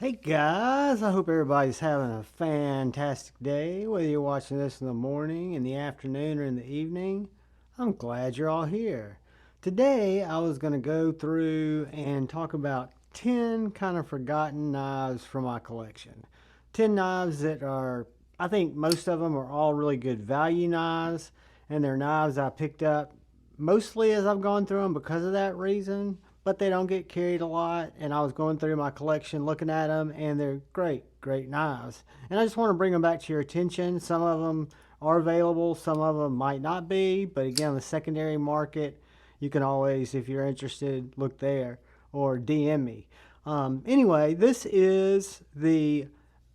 Hey guys, I hope everybody's having a fantastic day, whether you're watching this in the morning, in the afternoon, or in the evening. I'm glad you're all here. Today I was going to go through and talk about 10 kind of forgotten knives from my collection. 10 knives that are, I think most of them are all really good value knives, and they're knives I picked up mostly as I've gone through them because of that reason, but they don't get carried a lot. And I was going through my collection looking at them, and they're great knives. And I just want to bring them back to your attention. Some of them are available, some of them might not be, but again, the secondary market, you can always, if you're interested, look there or DM me. Anyway, this is the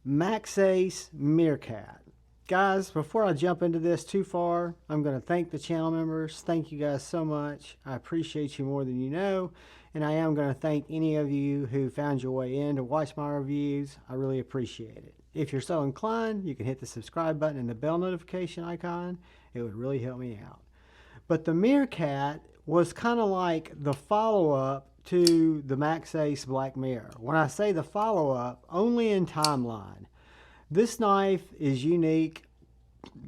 Maxace Meercat. Guys, before I jump into this too far, I'm going to thank the channel members. Thank you guys so much. I appreciate you more than you know. And I am going to thank any of you who found your way in to watch my reviews. I really appreciate it. If you're so inclined, you can hit the subscribe button and the bell notification icon. It would really help me out. But the Meercat was kind of like the follow-up to the Maxace Black Mirror. When I say the follow-up, only in timeline. This knife is unique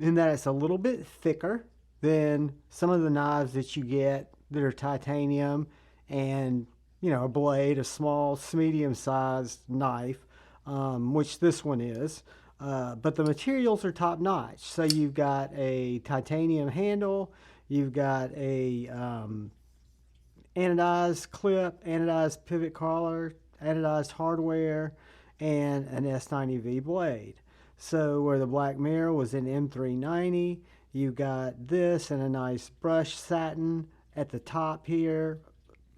in that it's a little bit thicker than some of the knives that you get that are titanium and, you know, a blade, a small, medium-sized knife, which this one is. But the materials are top-notch. So you've got a titanium handle, you've got a anodized clip, anodized pivot collar, anodized hardware, and an S90V blade. So where the Black Mirror was in M390, you got this and a nice brush satin at the top here,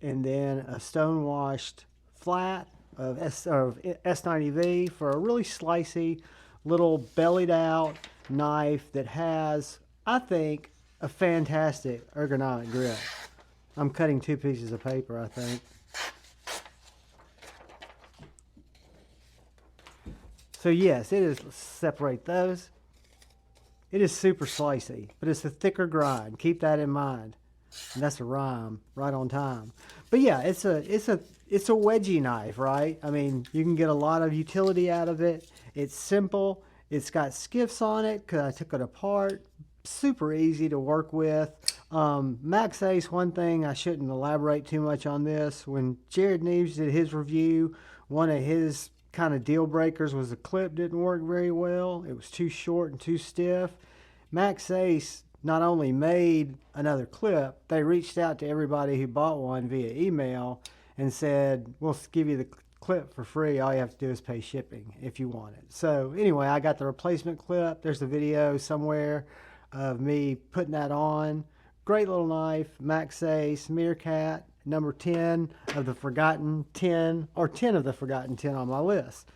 and then a stone washed flat of S90V for a really slicey little bellied out knife that has, I think, a fantastic ergonomic grip. I'm cutting 2 pieces of paper, I think. So yes, it is, separate those. It is super slicey, but it's a thicker grind. Keep that in mind. And that's a rhyme, right on time. But yeah, it's a wedgie knife, right? I mean, you can get a lot of utility out of it. It's simple. It's got skiffs on it because I took it apart. Super easy to work with. Maxace, one thing I shouldn't elaborate too much on this. When Jared Neves did his review, one of his kind of deal breakers was the clip didn't work very well. It was too short and too stiff. Maxace not only made another clip, they reached out to everybody who bought one via email and said, we'll give you the clip for free. All you have to do is pay shipping if you want it. So anyway, I got the replacement clip. There's a video somewhere of me putting that on. Great little knife, Maxace Meercat, number 10 of the forgotten 10, or 10 of the forgotten 10 on my list.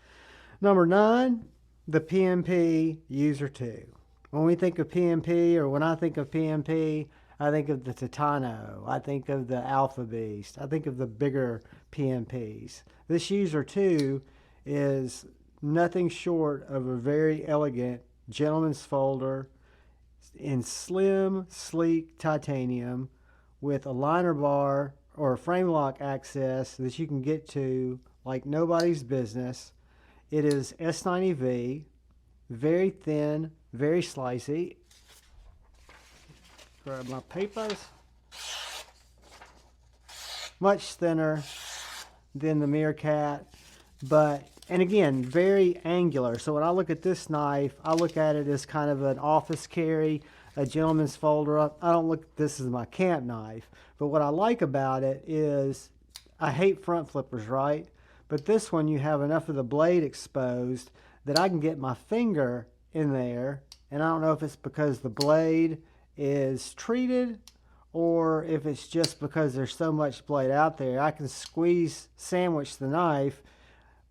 Number 9, the PMP User II. When we think of PMP, or when I think of PMP, I think of the Titano, I think of the Alpha Beast, I think of the bigger PMPs. This User II is nothing short of a very elegant gentleman's folder in slim, sleek titanium with a liner bar or a frame lock access that you can get to like nobody's business. It is S90V, very thin, very slicey. Grab my papers. Much thinner than the Meercat, but, and again, very angular. So when I look at this knife, I look at it as kind of an office carry, a gentleman's folder up. I don't look at this as my camp knife. But what I like about it is, I hate front flippers, right? But this one, you have enough of the blade exposed that I can get my finger in there. And I don't know if it's because the blade is treated or if it's just because there's so much blade out there. I can sandwich the knife,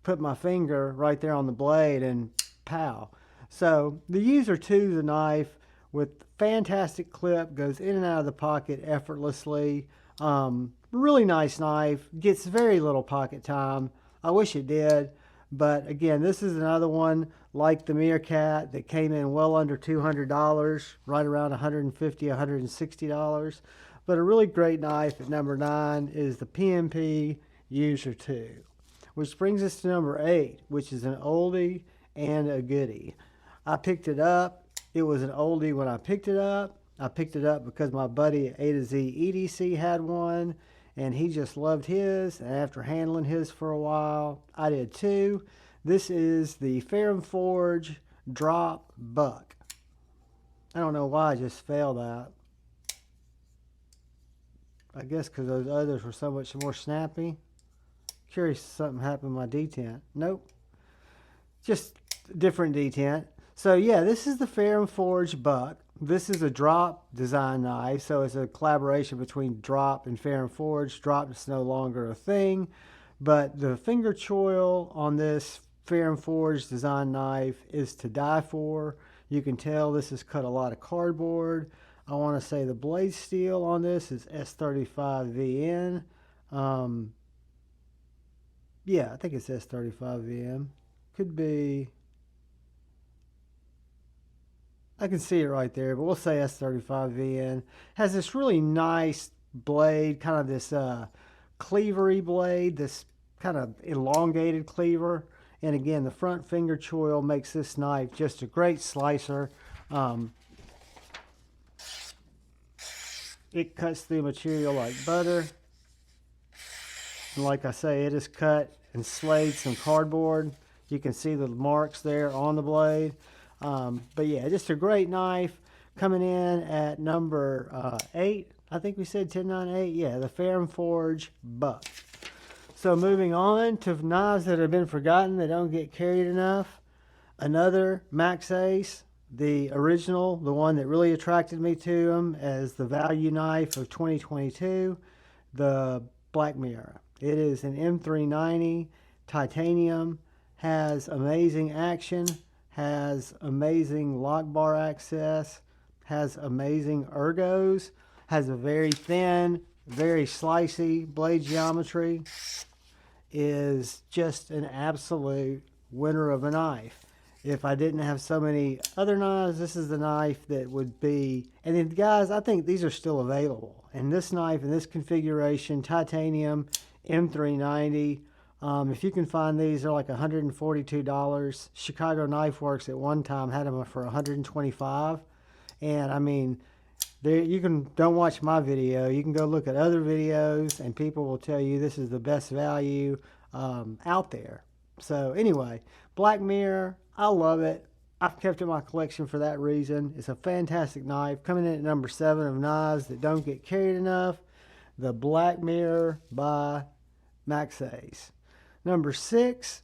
put my finger right there on the blade, and pow. So the User II, the knife with fantastic clip, goes in and out of the pocket effortlessly. Really nice knife, gets very little pocket time. I wish it did, but again, this is another one like the Meercat that came in well under $200, right around $150, $160. But a really great knife at number 9 is the PMP User II. which brings us to number 8, which is an oldie and a goodie. I picked it up. It was an oldie when I picked it up. I picked it up because my buddy at A to Z EDC had one, and he just loved his. And after handling his for a while, I did too. This is the Ferrum Forge Drop Buck. I don't know why I just failed that. I guess because those others were so much more snappy. Curious if something happened with my detent. Nope. Just different detent. So yeah, this is the Ferrum Forge Buck. This is a drop design knife, so it's a collaboration between drop and Ferrum Forge. Drop is no longer a thing, but the finger choil on this Ferrum Forge design knife is to die for. You can tell this has cut a lot of cardboard. I want to say the blade steel on this is S35VN. Yeah, I think it's S35VN. Could be. I can see it right there, but we'll say S35VN. Has this really nice blade, kind of this cleavery blade, this kind of elongated cleaver. And again, the front finger choil makes this knife just a great slicer. It cuts through material like butter. And like I say, it is cut and slayed some cardboard. You can see the marks there on the blade. But yeah, just a great knife. Coming in at number 8. I think we said 1098. Yeah, the Ferrum Forge Buck. So moving on to knives that have been forgotten, that don't get carried enough. Another Maxace, the original, the one that really attracted me to them as the value knife of 2022, the Black Mirror. It is an M390 titanium, has amazing action, has amazing lock bar access, has amazing ergos, has a very thin, very slicey blade geometry, is just an absolute winner of a knife. If I didn't have so many other knives, this is the knife that would be. And then guys, I think these are still available. And this knife in this configuration, titanium M390, if you can find these, they're like $142. Chicago Knife Works at one time had them for $125. And I mean, you can, don't watch my video, you can go look at other videos and people will tell you this is the best value out there. So anyway, Black Mirror, I love it. I've kept it in my collection for that reason. It's a fantastic knife. Coming in at number 7 of knives that don't get carried enough, the Black Mirror by Maxace. Number 6,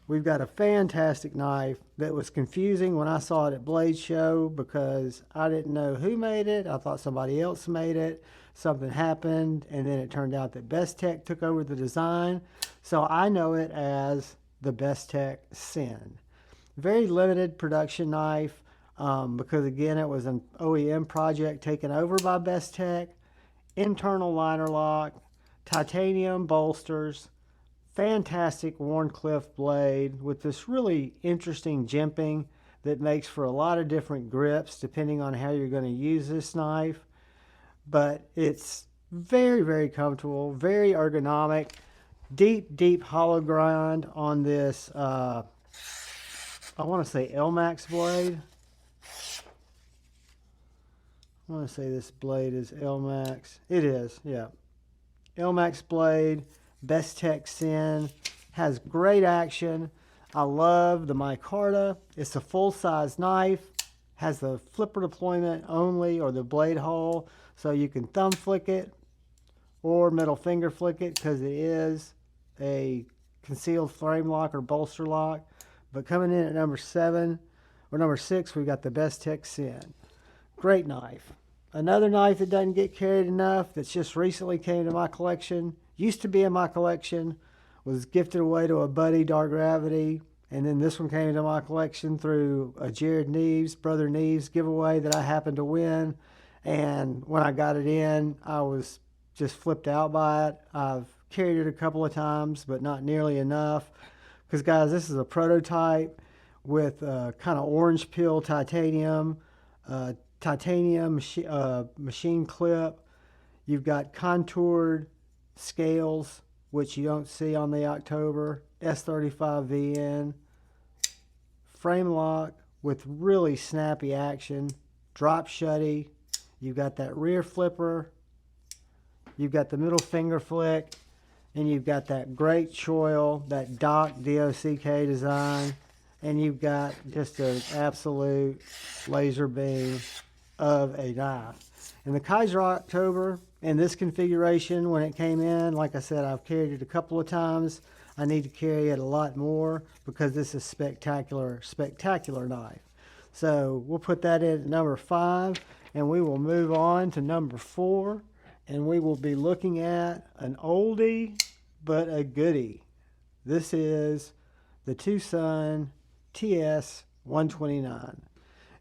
we've got a fantastic knife that was confusing when I saw it at Blade Show because I didn't know who made it. I thought somebody else made it. Something happened, and then it turned out that Bestech took over the design. So I know it as the Bestech Syn. Very limited production knife because, again, it was an OEM project taken over by Bestech. Internal liner lock, titanium bolsters, fantastic Wharncliffe blade with this really interesting jimping that makes for a lot of different grips depending on how you're going to use this knife. But it's very, very comfortable, very ergonomic, deep hollow grind on this, I want to say LMAX blade. I want to say this blade is LMAX. It is, yeah. LMAX blade. Bestech Syn, has great action. I love the micarta. It's a full-size knife, has the flipper deployment only, or the blade hole, so you can thumb flick it or middle finger flick it because it is a concealed frame lock or bolster lock. But coming in at number 7 or number 6, we've got the Bestech Syn. Great knife. Another knife that doesn't get carried enough, that's just recently came to my collection, used to be in my collection, was gifted away to a buddy, Dark Gravity, and then this one came into my collection through a Jared Neves, Brother Neves giveaway that I happened to win. And when I got it in, I was just flipped out by it. I've carried it a couple of times, but not nearly enough. Because guys, this is a prototype with kind of orange peel titanium, machine clip. You've got contoured scales, which you don't see on the October. S35VN, frame lock with really snappy action, drop shutty. You've got that rear flipper, you've got the middle finger flick, and you've got that great choil, that DOCK design, and you've got just an absolute laser beam of a knife. And the Kizer October in this configuration, when it came in, like I said, I've carried it a couple of times. I need to carry it a lot more because this is spectacular, spectacular knife. So we'll put that in at number 5, and we will move on to number 4, and we will be looking at an oldie but a goodie. This is the TwoSun TS129.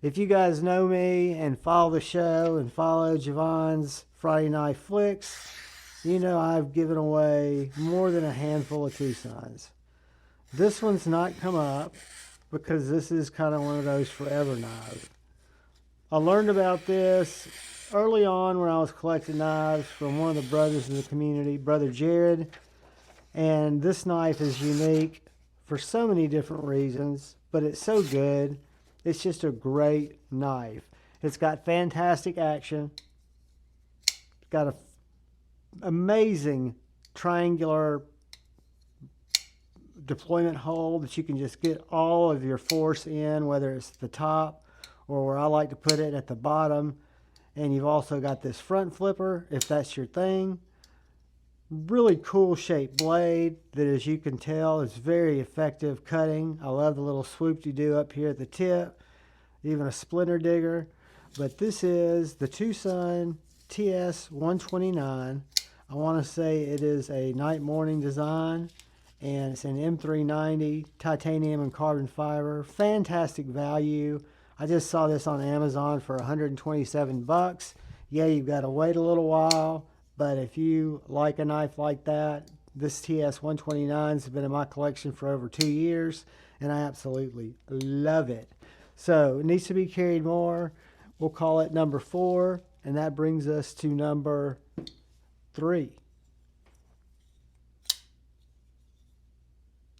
If you guys know me and follow the show and follow Javon's Friday Night Flicks, you know I've given away more than a handful of TwoSuns. This one's not come up because this is kind of one of those forever knives. I learned about this early on when I was collecting knives from one of the brothers in the community, Brother Jared. And this knife is unique for so many different reasons, but it's so good. It's just a great knife. It's got fantastic action. It's got an amazing triangular deployment hole that you can just get all of your force in, whether it's the top or where I like to put it at the bottom. And you've also got this front flipper, if that's your thing. Really cool shaped blade that, as you can tell, is very effective cutting. I love the little swoop you do up here at the tip, even a splinter digger. But this is the TwoSun TS129. I want to say it is a night morning design, and it's an M390 titanium and carbon fiber. Fantastic value. I just saw this on Amazon for 127 bucks. Yeah, you've got to wait a little while. But if you like a knife like that, this TS129 has been in my collection for over 2 years, and I absolutely love it. So it needs to be carried more. We'll call it number 4, and that brings us to number 3.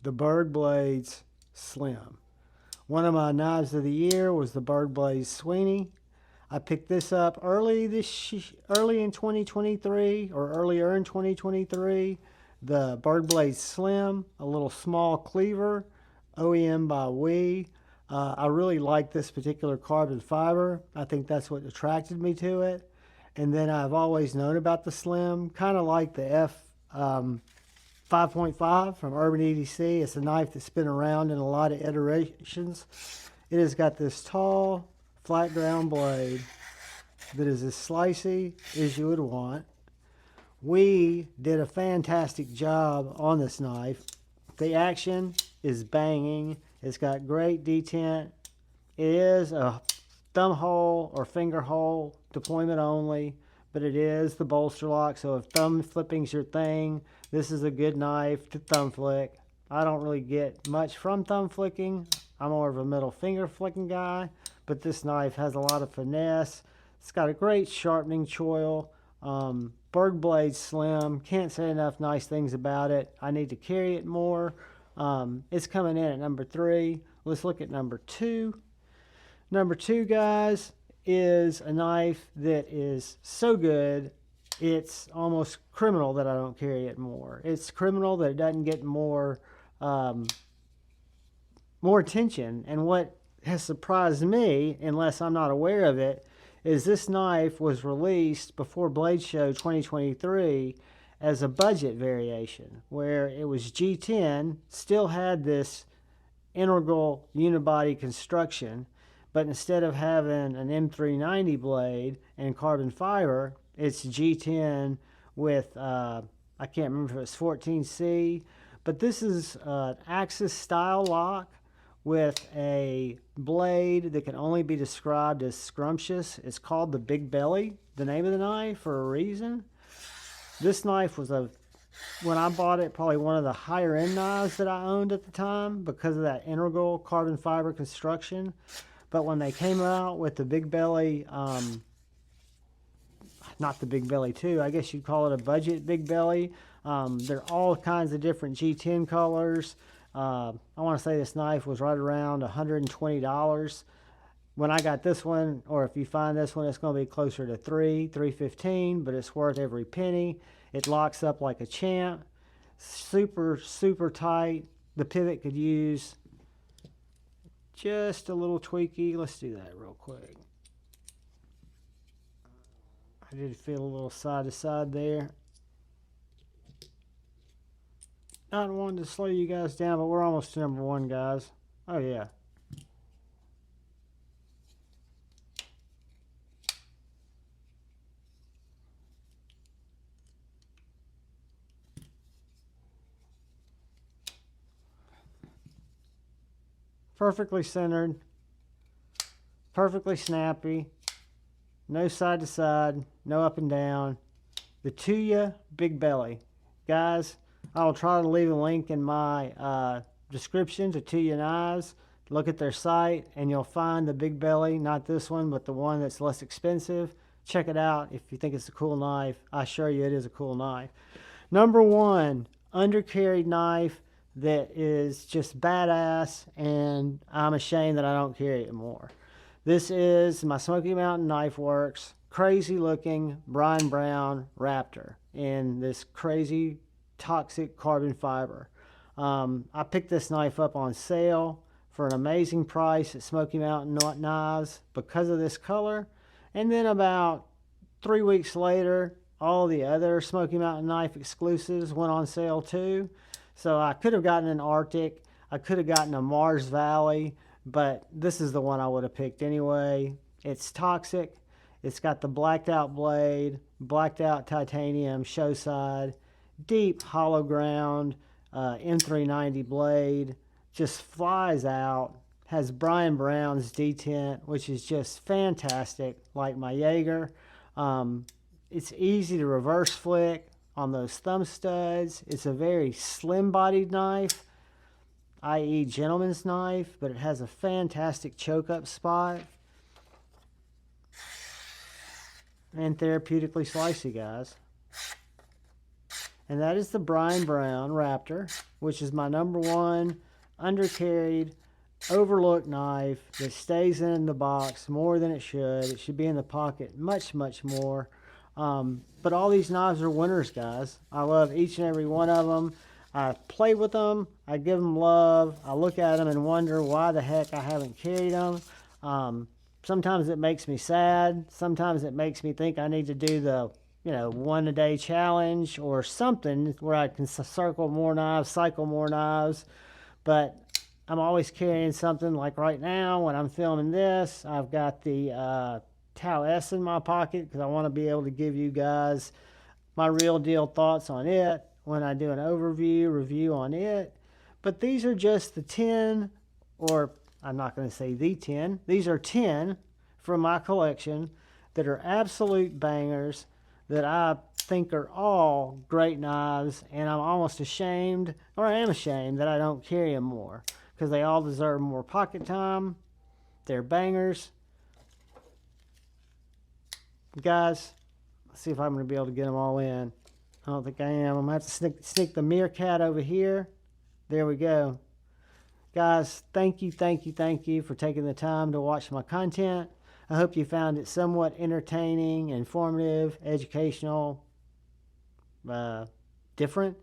The Berg Blades Slim. One of my knives of the year was the Berg Blades Sweeney. I picked this up early in 2023 or earlier in 2023. The Berg Blades Slim, a little small cleaver, OEM by We. I really like this particular carbon fiber. I think that's what attracted me to it. And then I've always known about the Slim, kind of like the F 5.5 from Urban EDC. It's a knife that's been around in a lot of iterations. It has got this tall, flat ground blade that is as slicey as you would want. We did a fantastic job on this knife. The action is banging. It's got great detent. It is a thumb hole or finger hole deployment only, but it is the bolster lock, so if thumb flipping's your thing, this is a good knife to thumb flick. I don't really get much from thumb flicking. I'm more of a middle finger flicking guy, but this knife has a lot of finesse. It's got a great sharpening choil. Berg Blades Slim. Can't say enough nice things about it. I need to carry it more. It's coming in at number 3. Let's look at number 2. Number 2, guys, is a knife that is so good, it's almost criminal that I don't carry it more. It's criminal that it doesn't get more attention. And what has surprised me, unless I'm not aware of it, is this knife was released before Blade Show 2023 as a budget variation, where it was G10, still had this integral unibody construction, but instead of having an M390 blade and carbon fiber, it's G10 with, I can't remember if it's 14C, but this is an Axis style lock with a blade that can only be described as scrumptious. It's called the Big Belly, the name of the knife, for a reason. This knife was, when I bought it, probably one of the higher end knives that I owned at the time because of that integral carbon fiber construction. But when they came out with the Big Belly not the Big Belly 2, I guess you'd call it a budget Big Belly. They're all kinds of different G10 colors. I want to say this knife was right around $120. When I got this one, or if you find this one, it's going to be closer to $315, but it's worth every penny. It locks up like a champ. Super, super tight. The pivot could use just a little tweaky. Let's do that real quick. I did feel a little side to side there. Not wanting to slow you guys down, but we're almost to number 1, guys. Oh yeah. Perfectly centered, perfectly snappy, no side to side, no up and down. The Tuya Big Belly. Guys, I'll try to leave a link in my description to Tuya Knives. Look at their site and you'll find the Big Belly, not this one, but the one that's less expensive. Check it out if you think it's a cool knife. I assure you it is a cool knife. Number 1, undercarried knife that is just badass, and I'm ashamed that I don't carry it more. This is my Smoky Mountain Knife Works crazy looking Brian Brown Raptor in this crazy toxic carbon fiber. I picked this knife up on sale for an amazing price at Smoky Mountain Knives because of this color, and then about 3 weeks later all the other Smoky Mountain Knife exclusives went on sale too. So I could have gotten an Arctic, I could have gotten a Mars Valley, but this is the one I would have picked anyway. It's toxic. It's got the blacked out blade, blacked out titanium show side, deep hollow ground, M390 blade, just flies out, has Brian Brown's detent, which is just fantastic, like my Jaeger. It's easy to reverse flick on those thumb studs. It's a very slim bodied knife, i.e. gentleman's knife, but it has a fantastic choke up spot. And therapeutically slicey, guys. And that is the Brian Brown Raptor, which is my number 1 undercarried, overlooked knife that stays in the box more than it should. It should be in the pocket much, much more. But all these knives are winners, guys. I love each and every one of them. I play with them. I give them love. I look at them and wonder why the heck I haven't carried them. Sometimes it makes me sad. Sometimes it makes me think I need to do the, 1 a day challenge or something where I can circle more knives, cycle more knives. But I'm always carrying something. Like right now when I'm filming this, I've got the Tau S in my pocket because I want to be able to give you guys my real deal thoughts on it when I do an review on it. But these are just the 10, or I'm not going to say the 10. These are 10 from my collection that are absolute bangers that I think are all great knives, and I'm almost ashamed, or I am ashamed that I don't carry them more because they all deserve more pocket time. They're bangers. Guys, let's see if I'm going to be able to get them all in. I don't think I am. I'm going to have to sneak the Meercat over here. There we go. Guys, thank you for taking the time to watch my content. I hope you found it somewhat entertaining, informative, educational, different.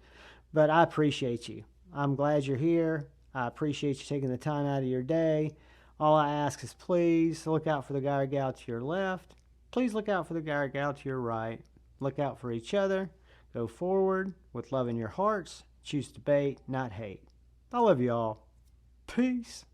But I appreciate you. I'm glad you're here. I appreciate you taking the time out of your day. All I ask is please look out for the guy or gal to your left. Please look out for the guy or gal to your right. Look out for each other. Go forward with love in your hearts. Choose debate, not hate. I love you all. Peace.